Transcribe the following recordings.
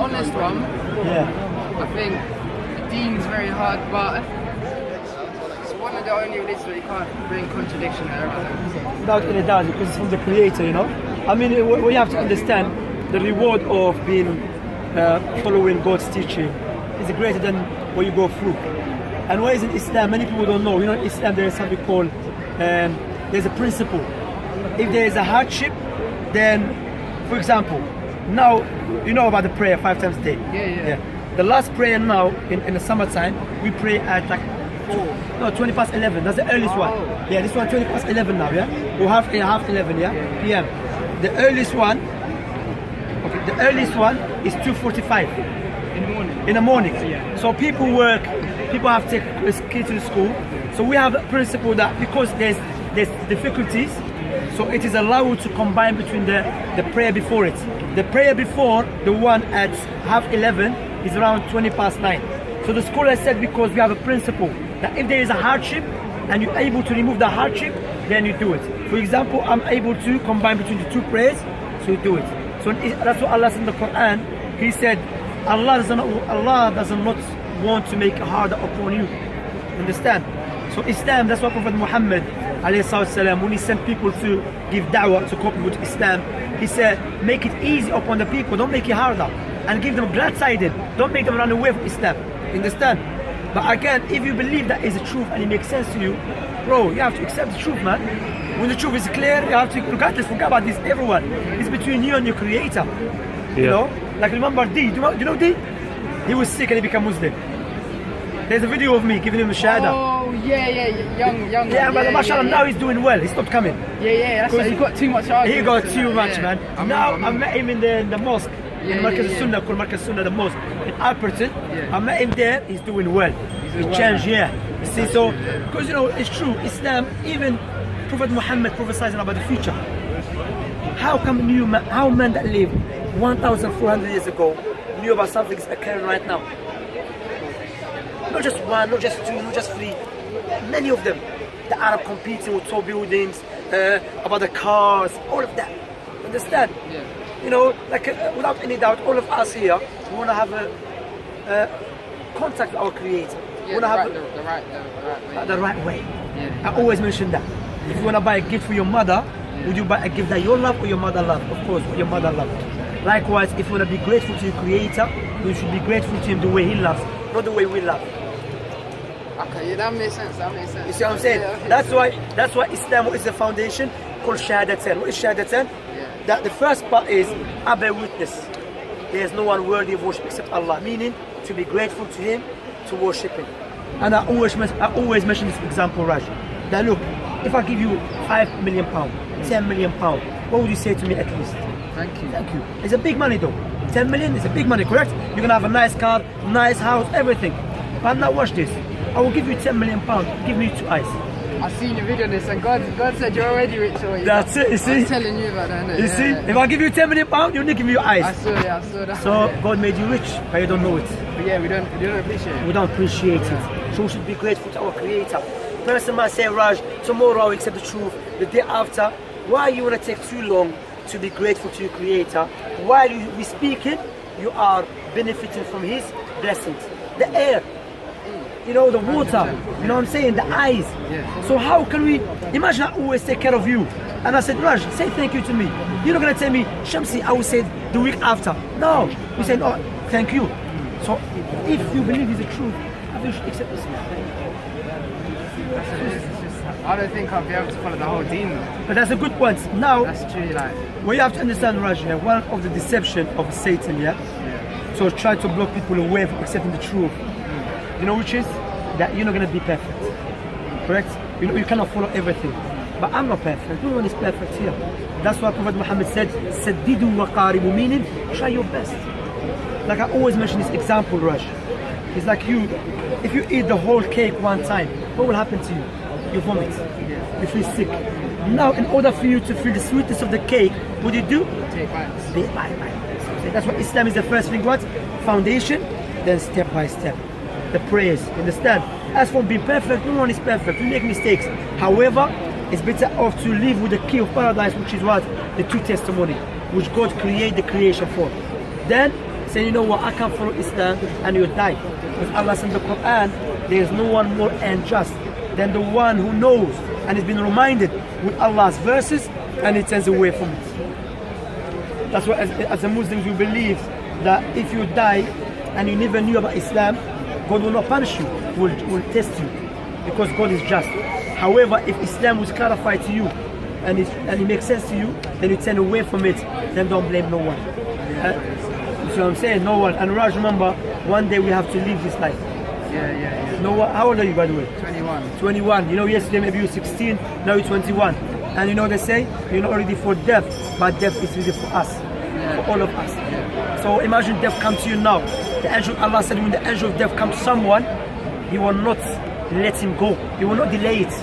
honest one. Yeah. I think the Deen's very hard, but it's one of the only religions where you can't bring contradiction around. Without any doubt, because it's from the Creator, you know. I mean, we have to understand the reward of being following God's teaching is greater than what you go through. And why is in Islam? Many people don't know. You know, in Islam there is something called there's a principle. If there is a hardship, then, for example, now you know about the prayer 5 times a day. Yeah. The last prayer now in the summertime, we pray at like 20 past 11. That's the earliest one. Yeah, this one 20 past 11 now. Yeah, or half 11. Yeah, p.m. The earliest one. Okay, the earliest one is 2:45 in the morning. Yeah. So people work. People have to take kids to school. So we have a principle that because there's difficulties, so it is allowed to combine between the prayer before it. The prayer before the one at half 11 is around 20 past 9. So the scholar said because we have a principle that if there is a hardship and you're able to remove the hardship, then you do it. For example, I'm able to combine between the 2 prayers, so you do it. So that's what Allah said in the Quran. He said, Allah does not want to make it harder upon you. Understand? So Islam, that's why Prophet Muhammad والسلام, when he sent people to give da'wah, to cope with Islam, he said, make it easy upon the people, don't make it harder. And give them glad-sided, don't make them run away from Islam. Understand? But again, if you believe that is the truth and it makes sense to you, bro, you have to accept the truth, man. When the truth is clear, you have to, regardless, forget about this, everyone. It's between you and your creator. You know? Like remember D, do you know D? He was sick and he became Muslim. There's a video of me giving him a shahada. Oh, yeah, young. Yeah, but mashallah, now he's doing well. He stopped coming. Yeah, that's right. He got too much argument. He got too much, man. Now I met him in the mosque. In Markaz Sunnah, called Markaz Sunnah, the mosque in Alperton. I met him there. He's doing well. He changed, You see, so because you know it's true. Islam, even Prophet Muhammad prophesied about the future. How come how men that lived 1,400 years ago knew about something that's occurring right now? Not just one, not just two, not just three. Many of them. The Arab competing with tall buildings, about the cars, all of that. Understand? Yeah. You know, like without any doubt, all of us here, we want to have a contact with our Creator. Yeah, we want to have the right way. I always mention that. If you want to buy a gift for your mother, would you buy a gift that you love or your mother love? Of course, your mother loves. Likewise, if you want to be grateful to your Creator, you should be grateful to Him the way He loves, not the way we love. Okay, yeah, that makes sense. You see what I'm saying? Yeah, okay. That's why Islam is a foundation called Shahadatan. What is Shahadatan? Yeah. That the first part is I bear witness. There is no one worthy of worship except Allah. Meaning to be grateful to Him, to worship Him. And I always mention this example, Raj. That look, if I give you £5 million, £10 million, what would you say to me at least? Thank you. It's a big money though. 10 million is a big money, correct? You're gonna have a nice car, nice house, everything. But now watch this. I will give you £10 million, give me 2 eyes. I've seen your video on this and God said you're already rich already. That's it, you see? I'm telling you about that, innit? You see? If I give you £10 million, you only give me your eyes. I saw that. So God made you rich, but you don't know it. But yeah, we don't appreciate it. We don't appreciate it. So we should be grateful to our Creator. Person might say, Raj, tomorrow I'll accept the truth. The day after, why you want to take too long to be grateful to your Creator? While you be speaking, you are benefiting from His blessings. The air, you know, the water, you know what I'm saying, the eyes. Yeah. So how can we, imagine I always take care of you. And I said, Raj, say thank you to me. You're not going to tell me, Shamsi, I will say the week after. No, you said, oh, thank you. So if you believe it's the truth, I think you should accept this. I don't think I'll be able to follow the whole deen. But that's a good point. Now, That's true, like. what you have to understand, Raj, one of the deception of Satan, yeah? So try to block people away from accepting the truth. You know which is? That you're not going to be perfect. Correct? You know, you cannot follow everything. But I'm not perfect. No one is perfect here. That's why Prophet Muhammad said, Saddidu wa qaribu, meaning try your best. Like I always mention this example, Raj. It's like you, if you eat the whole cake one time, what will happen to you? You vomit. You feel sick. Now, in order for you to feel the sweetness of the cake, what do you do? Take bites. Bit by bite. That's why Islam is the first thing, what? Foundation, then step by step. The prayers, understand? As for being perfect, no one is perfect. We make mistakes. However, it's better off to live with the key of paradise, which is what? The 2 testimony, which God created the creation for. Then saying, you know what, I can't follow Islam, and you die. Because Allah said in the Quran, there is no one more unjust than the one who knows and has been reminded with Allah's verses and he turns away from it. That's why as a Muslims we believe that if you die and you never knew about Islam, God will not punish you, will test you, because God is just. However, if Islam was clarified to you and it makes sense to you, then you turn away from it, then don't blame no one. You see what I'm saying? No one. And Raj, remember, one day we have to leave this life. Yeah. No one. How old are you, by the way? 21. 21. You know, yesterday maybe you were 16, now you're 21. And you know they say, you're not ready for death, but death is ready for us, for all of us. So imagine death comes to you now. The angel, Allah said, when the angel of death comes to someone, he will not let him go. He will not delay it.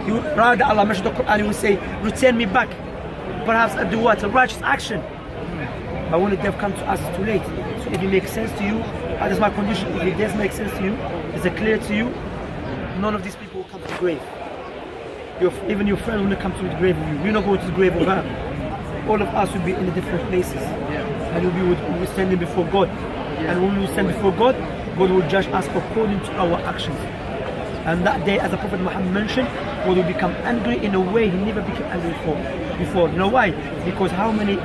He will, rather, Allah mentioned the Quran, he will say, return me back. Perhaps I do what? A righteous action. But when the death comes to us, it's too late. So if it makes sense to you, that is my condition. If it does make sense to you, is it clear to you? None of these people will come to the grave. Even your friend will not come to the grave with you. You're not going to the grave of her. All of us will be in the different places. And we'll be standing before God. And when we stand before God, God will judge us according to our actions. And that day, as the Prophet Muhammad mentioned, God will become angry in a way he never became angry before. You know why? Because how many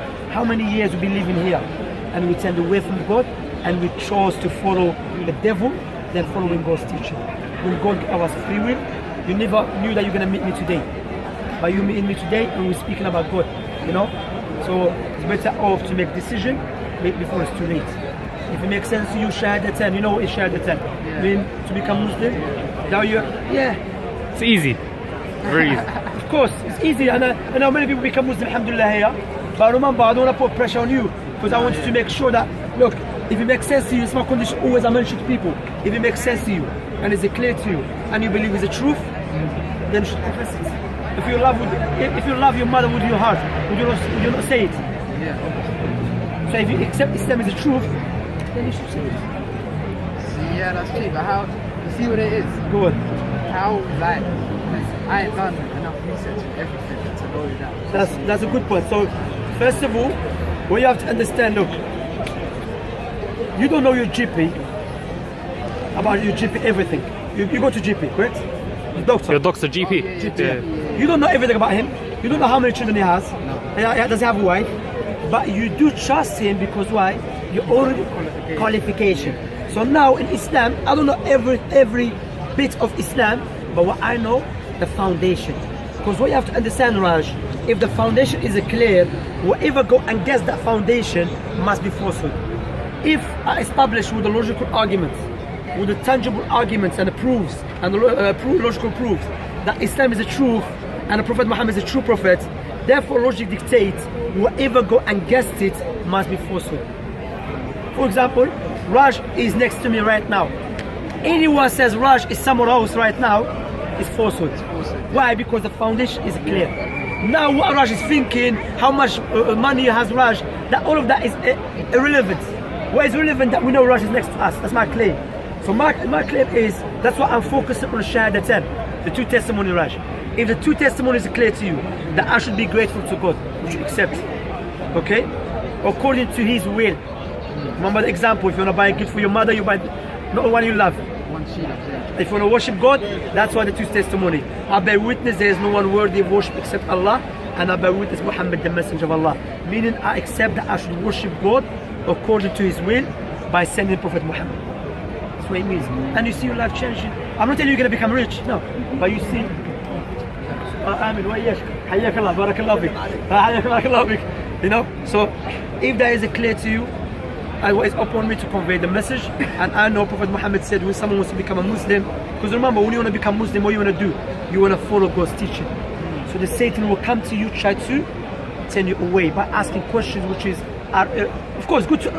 years we've been living here and we turned away from God and we chose to follow the devil than following God's teaching. When God gave us free will, you never knew that you're going to meet me today. But you meet me today and we're speaking about God, you know? So it's better off to make decision before it's too late. If it makes sense to you, Shahadatan, you know what is Shahadatan? I mean, to become Muslim, now it's easy. Very easy. Of course, it's easy. And I know many people become Muslim, alhamdulillah, here. But remember, I don't want to put pressure on you, because I want you to make sure that, look, if it makes sense to you, it's my condition always I mention to people. If it makes sense to you, and is it clear to you, and you believe it's the truth, then you should confess it. If you love your mother with your heart, would you not say it? Yeah. So if you accept Islam as the truth, then you should say it. Yeah, that's true. But how? You see what it is? Go on. How, like, because I ain't done enough research and everything to go with that. That's a good point. So first of all, what you have to understand, look, you don't know your GP, about your GP everything. You go to GP, correct? The doctor. Your doctor, GP. GP. You don't know everything about him. You don't know how many children he has. Does he have a wife? But you do trust him because why? You already qualification. So now in Islam, I don't know every bit of Islam, but what I know, the foundation. Because what you have to understand, Raj, if the foundation is clear, whoever go and gets that foundation must be falsehood. If I establish with the logical arguments, with the tangible arguments and the proofs and the logical proofs that Islam is the truth and the Prophet Muhammad is a true prophet, therefore logic dictates whoever go and guessed it must be falsehood. For example, Raj is next to me right now. Anyone says Raj is somewhere else right now, it's falsehood. Why? Because the foundation is clear. Now what Raj is thinking, how much money has Raj, that all of that is irrelevant. What is relevant that we know Raj is next to us. That's my claim. So my claim is, that's why I'm focusing on Shahadatan, the two testimonies, Raj. If the two testimonies are clear to you, that I should be grateful to God, you should accept, okay? According to His will. Remember the example, if you want to buy a gift for your mother, you buy not the one you love. If you want to worship God, that's why the two testimony. I bear witness there is no one worthy of worship except Allah, and I bear witness Muhammad the messenger of Allah. Meaning I accept that I should worship God according to His will by sending Prophet Muhammad. That's what it means. And you see your life changing. I'm not telling you you're going to become rich, no. But you see, Amin, حياك الله بارك الله فيك حياك بارك الله فيك. You know, so if that is clear to you, it's upon me to convey the message. And I know Prophet Muhammad said when someone wants to become a Muslim, because remember, when you want to become Muslim, what you want to do? You want to follow God's teaching. So the Satan will come to you, try to turn you away by asking questions which is, of course, good to,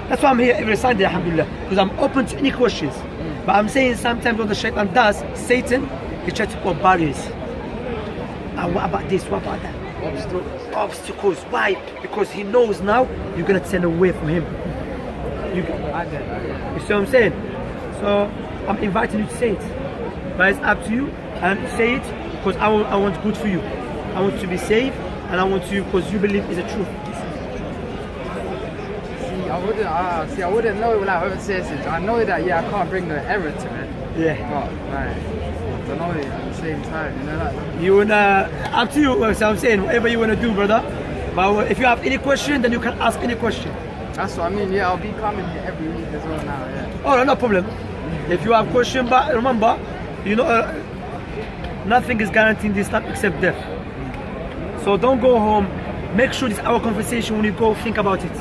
that's why I'm here every Sunday, alhamdulillah, because I'm open to any questions. But I'm saying sometimes what the shaitan does, Satan, he tries to put barriers. And what about this, what about that? Obstacles. Why? Because he knows now you're going to turn away from him. You see what I'm saying? So I'm inviting you to say it. But it's up to you, and say it because I want good for you. I want you to be safe, and I want you because you believe is the truth. I wouldn't. See, I wouldn't know without overseas. I know that I can't bring the error to it. Yeah. But like, I don't know it at the same time. Like. You wanna up to you. So I'm saying whatever you wanna do, brother. But if you have any question, then you can ask any question. That's what I mean. Yeah, I'll be coming here every week as well now. Yeah. Oh, no problem. If you have question, but remember, nothing is guaranteed in this life except death. So don't go home. Make sure this our conversation when you go. Think about it.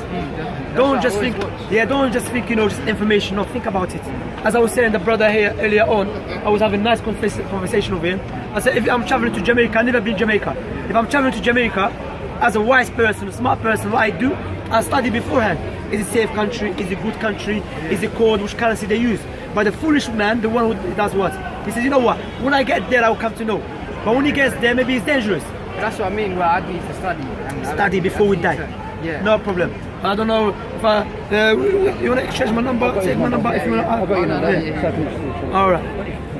Don't just think. Yeah, don't just think. Just information. No, think about it. As I was saying, the brother here earlier on, I was having a nice conversation with him. I said, if I'm traveling to Jamaica, I've never been to Jamaica. If I'm traveling to Jamaica, as a wise person, a smart person, what I do, I study beforehand. Is it a safe country? Is it a good country? Is it cold? Which currency they use? But the foolish man, the one who does what? He says, you know what? When I get there, I'll come to know. But when he gets there, maybe it's dangerous. That's what I mean. Well, I'd need to study. Study before we die. Yeah. No problem. I don't know if you want to exchange my number. Take my number if you want. All right.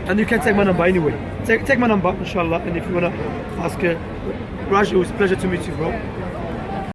And you can take my number anyway. Take my number, inshallah. And if you want to ask, Raj, it was a pleasure to meet you, bro.